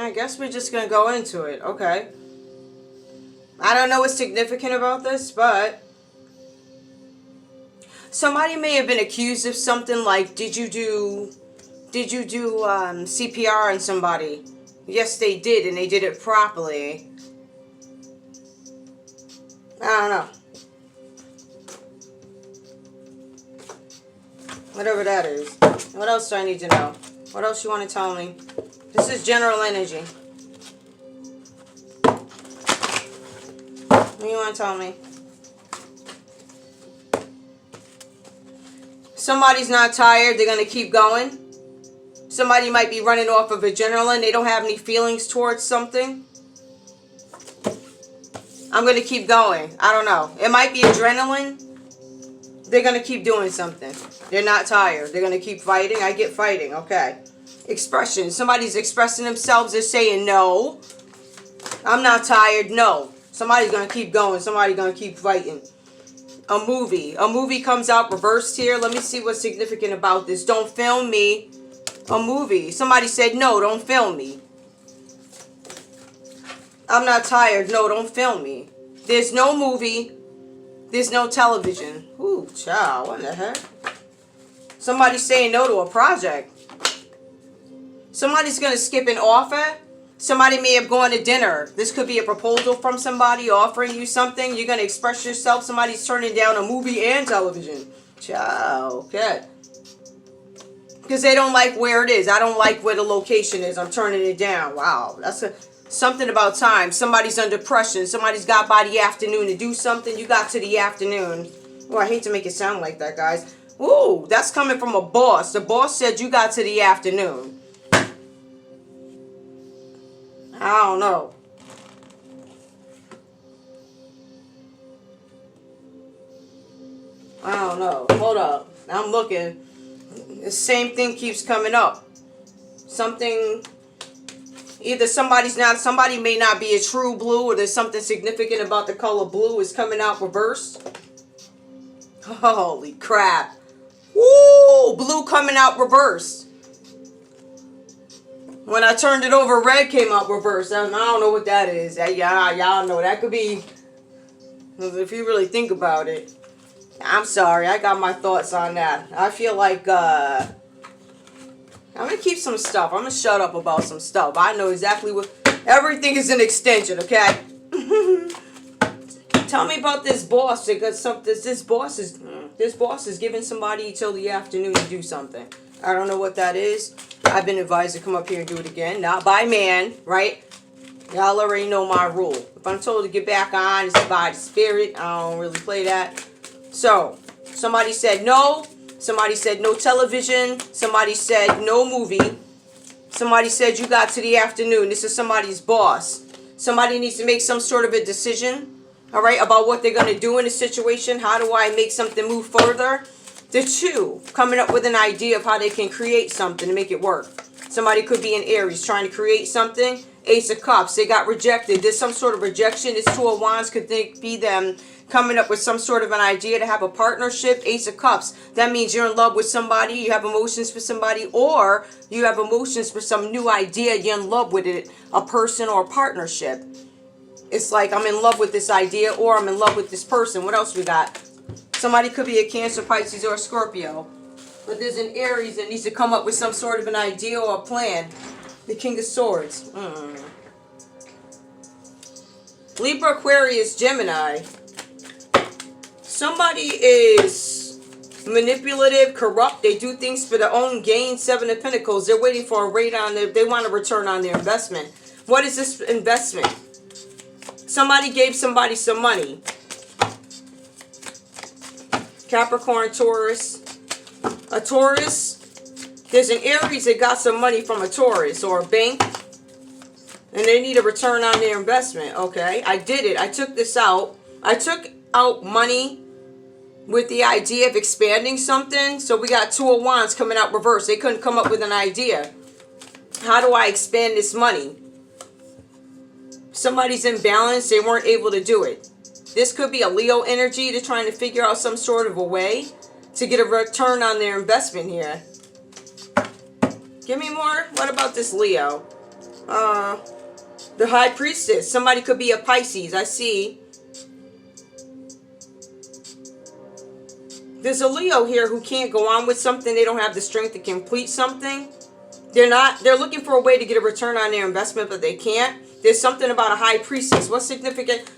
I guess we're just gonna go into it. Okay. I don't know what's significant about this, but somebody may have been accused of something like, did you do CPR on somebody? Yes, they did, and they did it properly. I don't know. Whatever that is. What else do I need to know? What else you want to tell me? This is general energy. What do you want to tell me? Somebody's not tired. They're going to keep going. Somebody might be running off of adrenaline. They don't have any feelings towards something. I'm going to keep going. I don't know. It might be adrenaline. They're going to keep doing something. They're not tired. They're going to keep fighting. I get fighting. Okay. Expression. Somebody's expressing themselves. They're saying no. I'm not tired. No. Somebody's going to keep going. Somebody's going to keep fighting. A movie. A movie comes out reversed here. Let me see what's significant about this. Don't film me. A movie. Somebody said, no, don't film me. I'm not tired. No, don't film me. There's no movie. There's no television. Ooh, child. What the heck? Somebody's saying no to a project. Somebody's going to skip an offer. Somebody may have gone to dinner. This could be a proposal from somebody offering you something. You're going to express yourself. Somebody's turning down a movie and television. Child. Okay. Because they don't like where it is. I don't like where the location is. I'm turning it down. Wow. That's something about time. Somebody's under pressure. Somebody's got by the afternoon to do something. You got to the afternoon. Oh, I hate to make it sound like that, guys. Ooh, that's coming from a boss. The boss said you got to the afternoon. I don't know. I don't know. Hold up. I'm looking. The same thing keeps coming up. Something, either somebody may not be a true blue, or there's something significant about the color blue is coming out reversed. Holy crap. Woo! Blue coming out reversed. When I turned it over, red came out reversed. I don't know what that is. Y'all know. That could be, if you really think about it. I'm sorry. I got my thoughts on that. I feel like, I'm going to keep some stuff. I'm going to shut up about some stuff. I know exactly what, everything is an extension, okay? Tell me about this boss. Because this boss is giving somebody till the afternoon to do something. I don't know what that is. I've been advised to come up here and do it again. Not by man, right? Y'all already know my rule. If I'm told to get back on, it's by the spirit. I don't really play that. So, somebody said no. Somebody said no television. Somebody said no movie. Somebody said you got to the afternoon. This is somebody's boss. Somebody needs to make some sort of a decision, all right, about what they're going to do in a situation. How do I make something move further? The two coming up with an idea of how they can create something to make it work. Somebody could be in Aries trying to create something. Ace of Cups. They got rejected. There's some sort of rejection. This Two of Wands could be them coming up with some sort of an idea to have a partnership. Ace of Cups. That means you're in love with somebody. You have emotions for somebody. Or you have emotions for some new idea. You're in love with it. A person or a partnership. It's like I'm in love with this idea, or I'm in love with this person. What else we got? Somebody could be a Cancer, Pisces, or a Scorpio. But there's an Aries that needs to come up with some sort of an idea or a plan. The King of Swords. Libra, Aquarius, Gemini. Somebody is manipulative, corrupt. They do things for their own gain. Seven of Pentacles. They're waiting for a rate on their, they want a return on their investment. What is this investment? Somebody gave somebody some money. Capricorn, Taurus. A Taurus. There's an Aries that got some money from a Taurus or a bank. And they need a return on their investment. Okay, I did it. I took this out. I took out money with the idea of expanding something. So we got Two of Wands coming out reverse. They couldn't come up with an idea. How do I expand this money? Somebody's in balance. They weren't able to do it. This could be a Leo energy. They're trying to figure out some sort of a way to get a return on their investment here. Give me more. What about this Leo? The High Priestess. Somebody could be a Pisces. I see. There's a Leo here who can't go on with something. They don't have the strength to complete something. They're looking for a way to get a return on their investment, but they can't. There's something about a High Priestess. What's significant?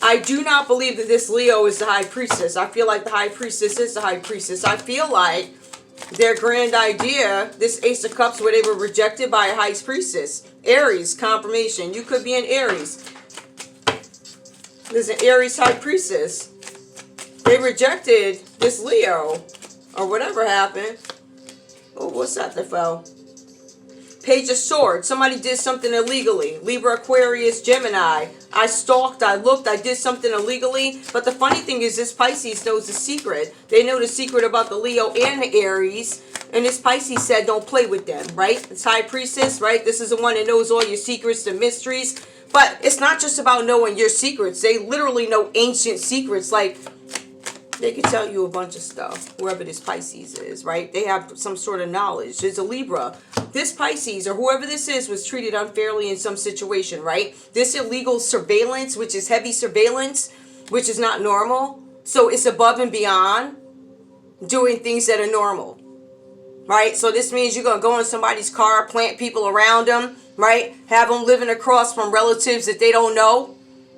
I do not believe that this Leo is the High Priestess. I feel like the High Priestess is the High Priestess. I feel like their grand idea, this Ace of Cups, where they were rejected by a High Priestess. Aries, confirmation. You could be an Aries. There's an Aries High Priestess. They rejected this Leo, or whatever happened. Oh, what's that that fell? Page of Swords. Somebody did something illegally. Libra, Aquarius, Gemini. I stalked, I looked, I did something illegally. But the funny thing is this Pisces knows the secret. They know the secret about the Leo and the Aries. And this Pisces said don't play with them, right? It's High Priestess, right? This is the one that knows all your secrets and mysteries. But it's not just about knowing your secrets. They literally know ancient secrets. Like, they can tell you a bunch of stuff, whoever this Pisces is, right? They have some sort of knowledge. There's a Libra. This Pisces, or whoever this is, was treated unfairly in some situation, right? This illegal surveillance, which is heavy surveillance, which is not normal. So it's above and beyond doing things that are normal, right? So this means you're going to go in somebody's car, plant people around them, right? Have them living across from relatives that they don't know,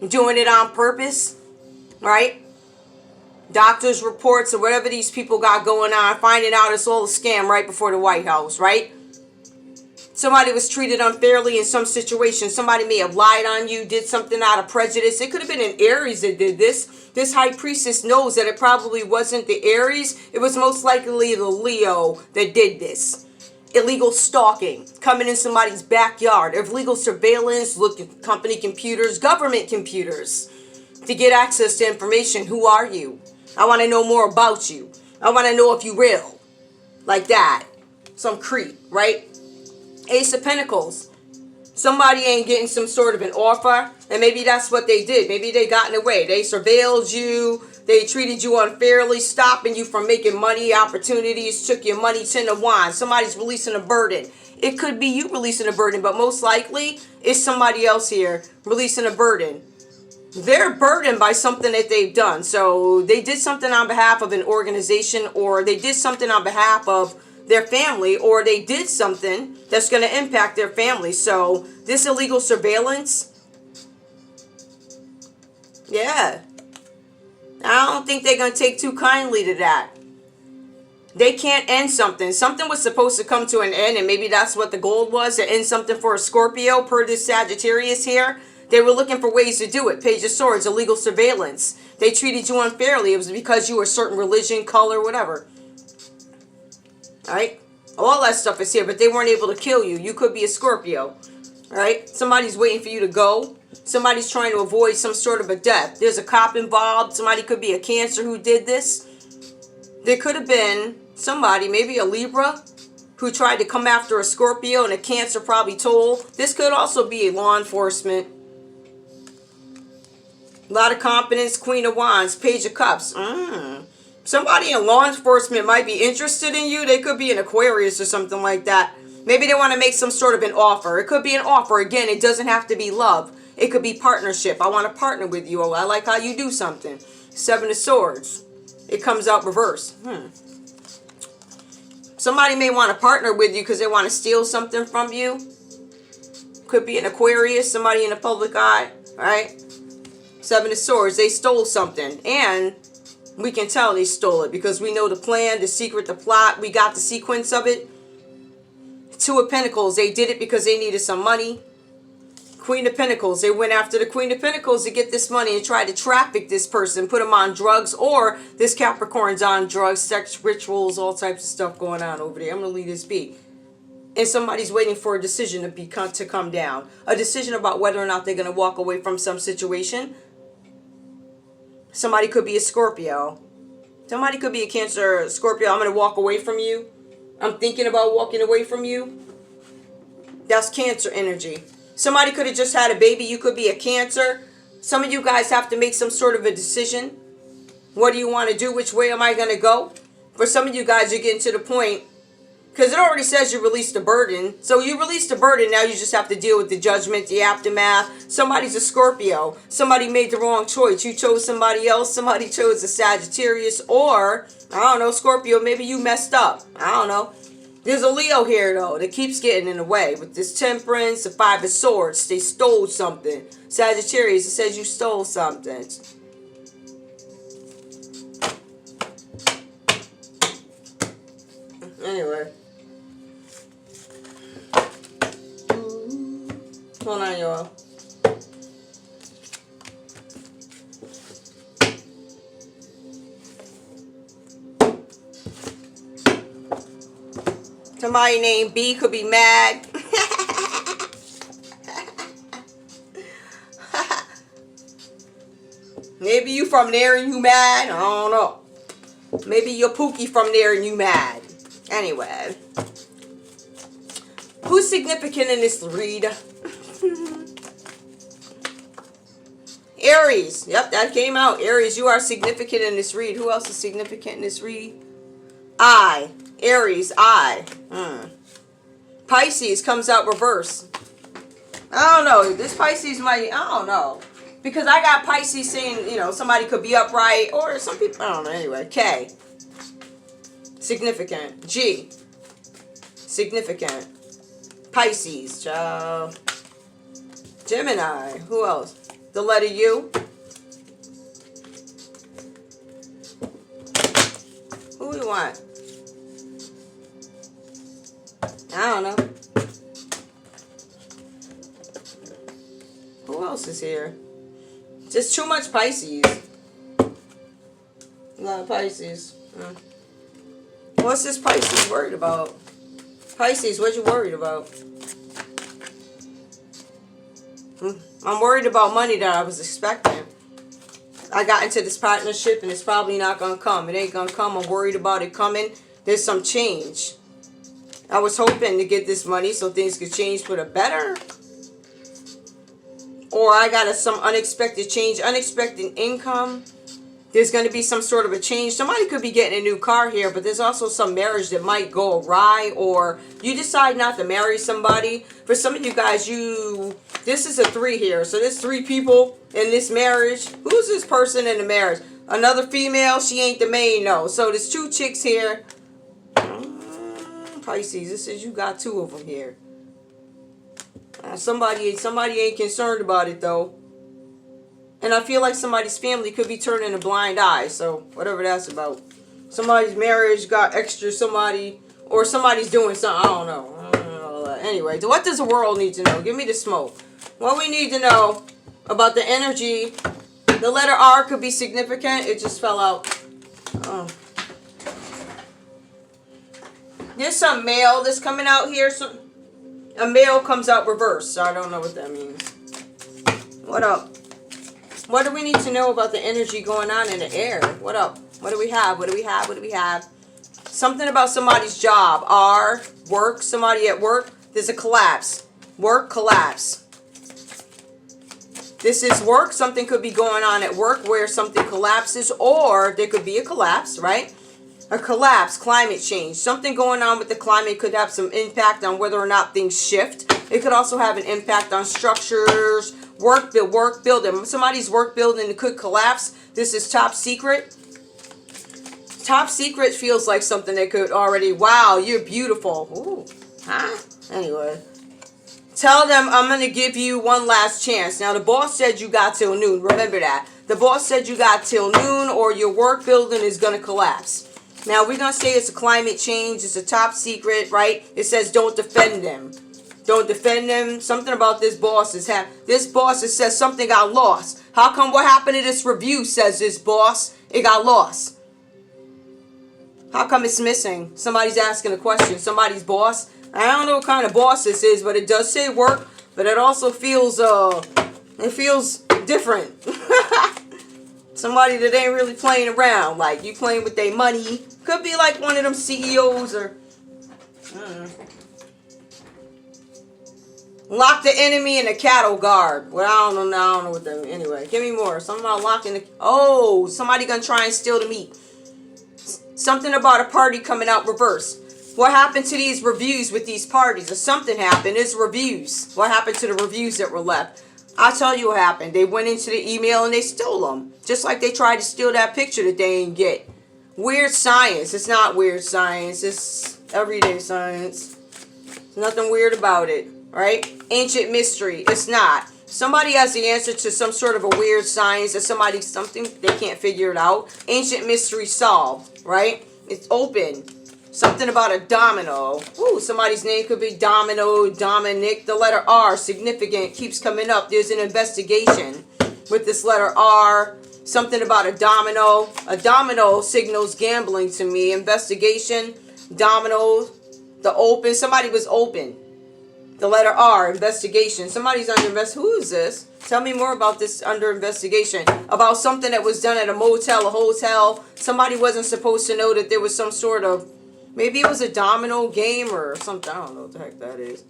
doing it on purpose, right? Doctors' reports or whatever these people got going on, finding out it's all a scam right before the White House, right? Somebody was treated unfairly in some situation. Somebody may have lied on you, did something out of prejudice. It could have been an Aries that did this. This High Priestess knows that it probably wasn't the Aries. It was most likely the Leo that did this. Illegal stalking, coming in somebody's backyard, illegal surveillance, look at company computers, government computers, to get access to information. Who are you? I want to know more about you. I want to know if you real. Like that. Some creep, right? Ace of Pentacles. Somebody ain't getting some sort of an offer. And maybe that's what they did. Maybe they got in the way. They surveilled you. They treated you unfairly, stopping you from making money opportunities, took your money, 10 of Wands. Somebody's releasing a burden. It could be you releasing a burden, but most likely it's somebody else here releasing a burden. They're burdened by something that they've done. So they did something on behalf of an organization, or they did something on behalf of their family, or they did something that's going to impact their family. So this illegal surveillance, yeah, I don't think they're going to take too kindly to that. They can't end something. Something was supposed to come to an end, and maybe that's what the goal was, to end something for a Scorpio, per this Sagittarius here. They were looking for ways to do it. Page of Swords, illegal surveillance. They treated you unfairly. It was because you were a certain religion, color, whatever. All right? All that stuff is here, but they weren't able to kill you. You could be a Scorpio. All right? Somebody's waiting for you to go. Somebody's trying to avoid some sort of a death. There's a cop involved. Somebody could be a Cancer who did this. There could have been somebody, maybe a Libra, who tried to come after a Scorpio, and a Cancer probably told. This could also be a law enforcement. A lot of confidence. Queen of Wands. Page of Cups. Somebody in law enforcement might be interested in you. They could be an Aquarius or something like that. Maybe they want to make some sort of an offer. It could be an offer. Again, it doesn't have to be love. It could be partnership. I want to partner with you. Oh, I like how you do something. Seven of Swords. It comes out reverse. Somebody may want to partner with you because they want to steal something from you. Could be an Aquarius. Somebody in the public eye. All right? Seven of Swords. They stole something. And we can tell they stole it because we know the plan, the secret, the plot. We got the sequence of it. Two of Pentacles. They did it because they needed some money. Queen of Pentacles. They went after the Queen of Pentacles to get this money and try to traffic this person, put them on drugs, or this Capricorn's on drugs, sex rituals, all types of stuff going on over there. I'm going to leave this be. And somebody's waiting for a decision to come down. A decision about whether or not they're going to walk away from some situation. Somebody could be a Scorpio. Somebody could be a Cancer, Scorpio. I'm going to walk away from you. I'm thinking about walking away from you. That's Cancer energy. Somebody could have just had a baby. You could be a Cancer. Some of you guys have to make some sort of a decision. What do you want to do? Which way am I going to go? For some of you guys, you're getting to the point Because it already says you released a burden. So you released a burden, now you just have to deal with the judgment, the aftermath. Somebody's a Scorpio. Somebody made the wrong choice. You chose somebody else. Somebody chose a Sagittarius. Or, I don't know, Scorpio, maybe you messed up. I don't know. There's a Leo here, though, that keeps getting in the way. With this Temperance, the Five of Swords, they stole something. Sagittarius, it says you stole something. Anyway. Hold on, y'all. Somebody named B could be mad. Maybe you from there and you mad. I don't know. Maybe you're Pookie from there and you mad. Anyway. Who's significant in this read? Aries. Yep, that came out. Aries, you are significant in this read. Who else is significant in this read? I. Aries, I. Pisces comes out reverse. I don't know. This Pisces might, I don't know. Because I got Pisces saying, you know, somebody could be upright. Or some people, I don't know. Anyway, K. Significant. G. Significant. Pisces, child. Gemini. Who else? The letter U. Who do you want? I don't know. Who else is here? Just too much Pisces. A lot of Pisces. What's this Pisces worried about? Pisces, what you worried about? I'm worried about money that I was expecting. I got into this partnership and it's probably not going to come. It ain't going to come. I'm worried about it coming. There's some change. I was hoping to get this money so things could change for the better. Or I got some unexpected change, unexpected income. There's going to be some sort of a change. Somebody could be getting a new car here, but there's also some marriage that might go awry, or you decide not to marry somebody. For some of you guys, this is a 3 here. So there's 3 people in this marriage. Who's this person in the marriage? Another female, she ain't the main, no. So there's 2 chicks here. Pisces, this says you got 2 of them here. Somebody ain't concerned about it, though. And I feel like somebody's family could be turning a blind eye. So, whatever that's about. Somebody's marriage got extra somebody. Or somebody's doing something. I don't know. Anyway, what does the world need to know? Give me the smoke. What we need to know about the energy. The letter R could be significant. It just fell out. Oh. There's some male that's coming out here. A male comes out reverse. So, I don't know what that means. What up? What do we need to know about the energy going on in the air? What up? What do we have? What do we have? What do we have? Something about somebody's job. R, work, somebody at work. There's a collapse. Work, collapse. This is work. Something could be going on at work where something collapses, or there could be a collapse, right? A collapse, climate change. Something going on with the climate could have some impact on whether or not things shift. It could also have an impact on structures, work building. Somebody's work building could collapse. This is top secret. Top secret feels like something that could already, wow, you're beautiful. Ooh, huh? Anyway. Tell them I'm going to give you one last chance. Now, the boss said you got till noon. Remember that. The boss said you got till noon or your work building is going to collapse. Now, we're going to say it's a climate change. It's a top secret, right? It says don't defend them. Don't defend them. Something about this boss is this boss, it says something got lost. How come what happened to this review, says this boss? It got lost. How come it's missing? Somebody's asking a question. Somebody's boss. I don't know what kind of boss this is, but it does say work. But it also feels, it feels different. Somebody that ain't really playing around. Like, you playing with their money. Could be like one of them CEOs or, I don't know. Lock the enemy in a cattle guard. Well, I don't know what that means. Anyway, give me more. Something about locking the... Oh, somebody gonna try and steal the meat. Something about a party coming out reverse. What happened to these reviews with these parties? Or something happened. It's reviews. What happened to the reviews that were left? I'll tell you what happened. They went into the email and they stole them. Just like they tried to steal that picture that they didn't get. Weird science. It's not weird science. It's everyday science. There's nothing weird about it. Right? Ancient mystery. It's not. Somebody has the answer to some sort of a weird science. Or something they can't figure it out. Ancient mystery solved. Right? It's open. Something about a domino. Ooh, somebody's name could be Domino, Dominic. The letter R, significant, keeps coming up. There's an investigation with this letter R. Something about a domino. A domino signals gambling to me. Investigation, domino, the open. Somebody was open. The letter R, investigation. Somebody's under investigation. Who is this? Tell me more about this under investigation. About something that was done at a motel, a hotel. Somebody wasn't supposed to know that there was some sort of... Maybe it was a domino game or something. I don't know what the heck that is.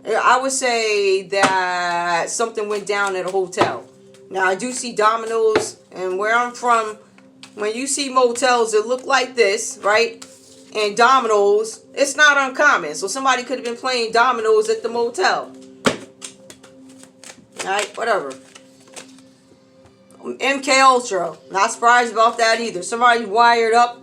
I would say that something went down at a hotel. Now, I do see dominoes. And where I'm from, when you see motels that look like this, right? And dominoes, it's not uncommon. So somebody could have been playing dominoes at the motel. Alright, whatever. MK Ultra. Not surprised about that either. Somebody wired up.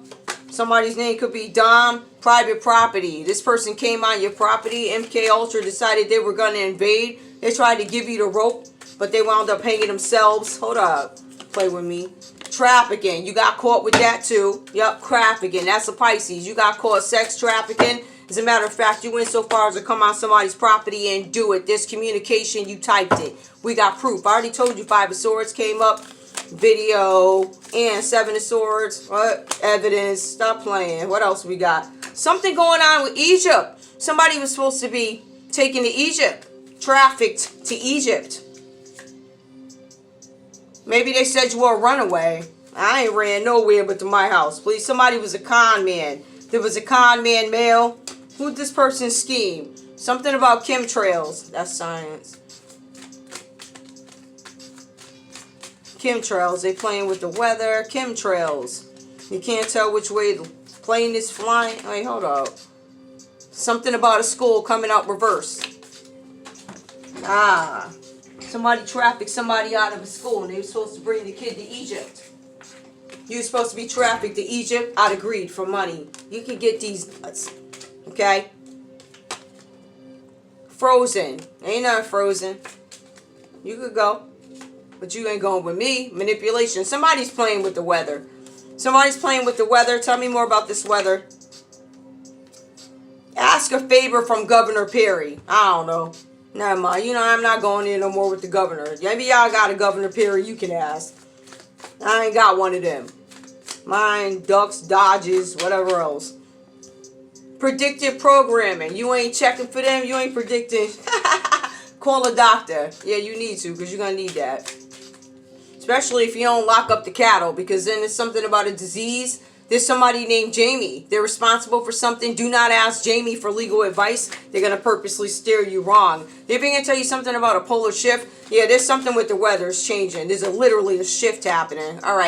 Somebody's name could be Dom. Private property. This person came on your property. MK Ultra decided they were going to invade. They tried to give you the rope, but they wound up hanging themselves. Hold up. Play with me. Trafficking. You got caught with that too. Yup, trafficking. That's a Pisces. You got caught sex trafficking. As a matter of fact, you went so far as to come on somebody's property and do it. This communication, you typed it. We got proof. I already told you 5 of Swords came up. Video and 7 of Swords. What? Evidence. Stop playing. What else we got? Something going on with Egypt. Somebody was supposed to be taken to Egypt. Trafficked to Egypt. Maybe they said you were a runaway. I ain't ran nowhere but to my house. Please, somebody was a con man. There was a con man male. Who'd this person scheme? Something about chemtrails. That's science. Chemtrails. They playing with the weather. Chemtrails. You can't tell which way the plane is flying. Wait, hold up. Something about a school coming out reverse. Ah. Somebody trafficked somebody out of a school and they were supposed to bring the kid to Egypt. You were supposed to be trafficked to Egypt out of greed for money. You can get these nuts. Okay? Frozen. Ain't nothing frozen. You could go. But you ain't going with me. Manipulation. Somebody's playing with the weather. Somebody's playing with the weather. Tell me more about this weather. Ask a favor from Governor Perry. I don't know. Never mind. You know, I'm not going in no more with the governor. Maybe y'all got a Governor Perry you can ask. I ain't got one of them. Mine, ducks, dodges, whatever else. Predictive programming. You ain't checking for them. You ain't predicting. Call a doctor. Yeah, you need to because you're going to need that. Especially if you don't lock up the cattle, because then there's something about a disease. There's somebody named Jamie. They're responsible for something. Do not ask Jamie for legal advice. They're going to purposely steer you wrong. They're going to tell you something about a polar shift. Yeah, there's something with the weather. It's changing. There's literally a shift happening. All right.